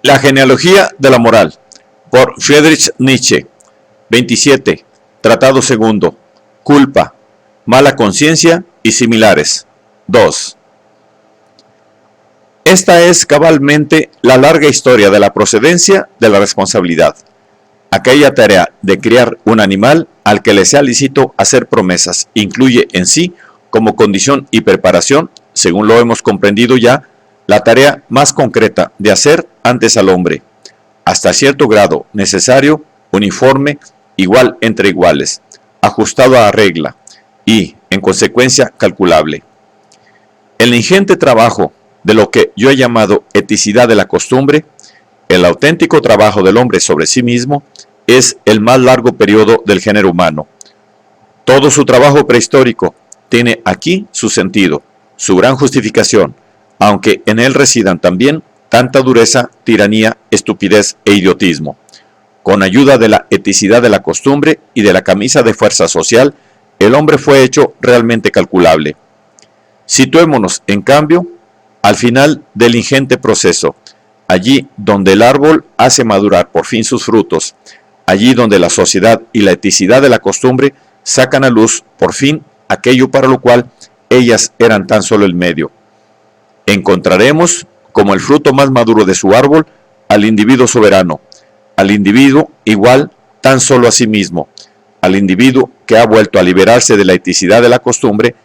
La genealogía de la moral, por Friedrich Nietzsche. 27. Tratado segundo. Culpa, mala conciencia y similares. 2. Esta es cabalmente la larga historia de la procedencia de la responsabilidad. Aquella tarea de criar un animal al que le sea lícito hacer promesas incluye en sí, como condición y preparación, según lo hemos comprendido ya, la tarea más concreta de hacer antes al hombre, hasta cierto grado necesario, uniforme, igual entre iguales, ajustado a regla y, en consecuencia, calculable. El ingente trabajo de lo que yo he llamado eticidad de la costumbre, el auténtico trabajo del hombre sobre sí mismo, es el más largo periodo del género humano. Todo su trabajo prehistórico tiene aquí su sentido, su gran justificación, aunque en él residan también tanta dureza, tiranía, estupidez e idiotismo. Con ayuda de la eticidad de la costumbre y de la camisa de fuerza social, el hombre fue hecho realmente calculable. Situémonos, en cambio, al final del ingente proceso, allí donde el árbol hace madurar por fin sus frutos, allí donde la sociedad y la eticidad de la costumbre sacan a luz, por fin, aquello para lo cual ellas eran tan solo el medio. Encontraremos, como el fruto más maduro de su árbol, al individuo soberano, al individuo igual tan solo a sí mismo, al individuo que ha vuelto a liberarse de la eticidad de la costumbre,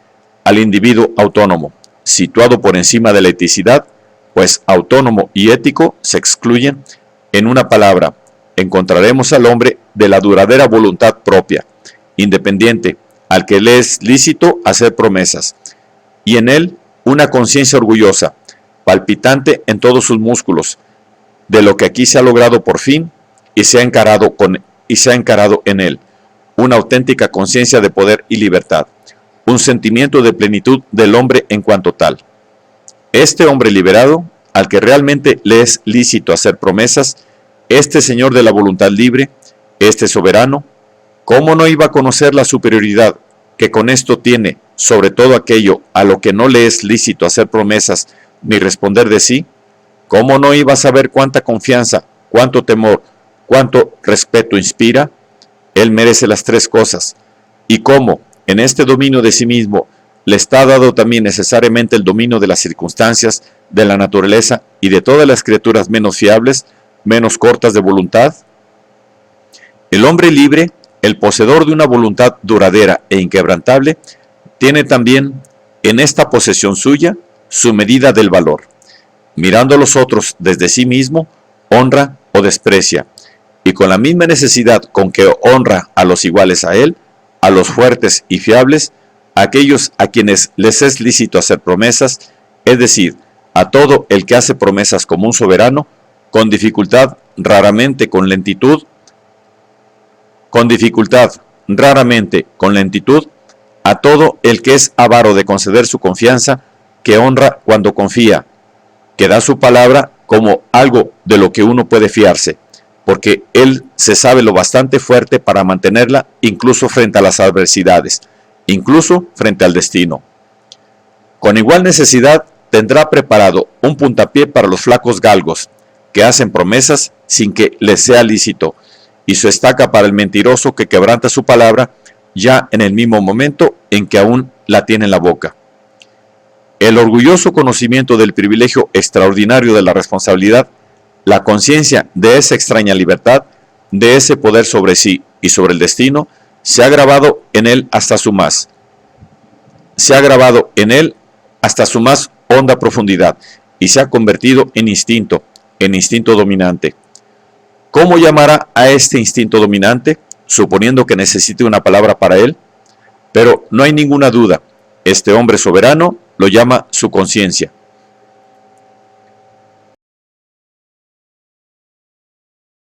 al individuo autónomo, situado por encima de la eticidad, pues autónomo y ético se excluyen. En una palabra, encontraremos al hombre de la duradera voluntad propia, independiente, al que le es lícito hacer promesas, y en él una conciencia orgullosa, palpitante en todos sus músculos, de lo que aquí se ha logrado por fin y se ha encarado en él, una auténtica conciencia de poder y libertad, un sentimiento de plenitud del hombre en cuanto tal. Este hombre liberado, al que realmente le es lícito hacer promesas, este señor de la voluntad libre, este soberano, ¿cómo no iba a conocer la superioridad que con esto tiene sobre todo aquello a lo que no le es lícito hacer promesas ni responder de sí? ¿Cómo no iba a saber cuánta confianza, cuánto temor, cuánto respeto inspira? Él merece las tres cosas. Y cómo, en este dominio de sí mismo, le está dado también necesariamente el dominio de las circunstancias, de la naturaleza y de todas las criaturas menos fiables, menos cortas de voluntad. El hombre libre, el poseedor de una voluntad duradera e inquebrantable, tiene también en esta posesión suya su medida del valor. Mirando a los otros desde sí mismo, honra o desprecia, y con la misma necesidad con que honra a los iguales a él, a los fuertes y fiables, a aquellos a quienes les es lícito hacer promesas, es decir, a todo el que hace promesas como un soberano, con dificultad, raramente con lentitud, a todo el que es avaro de conceder su confianza, que honra cuando confía, que da su palabra como algo de lo que uno puede fiarse, porque él se sabe lo bastante fuerte para mantenerla incluso frente a las adversidades, incluso frente al destino. Con igual necesidad tendrá preparado un puntapié para los flacos galgos, que hacen promesas sin que les sea lícito, y su estaca para el mentiroso que quebranta su palabra ya en el mismo momento en que aún la tiene en la boca. El orgulloso conocimiento del privilegio extraordinario de la responsabilidad, la conciencia de esa extraña libertad, de ese poder sobre sí y sobre el destino, se ha grabado en él hasta su más honda profundidad y se ha convertido en instinto dominante. ¿Cómo llamará a este instinto dominante, suponiendo que necesite una palabra para él? Pero no hay ninguna duda, este hombre soberano lo llama su conciencia,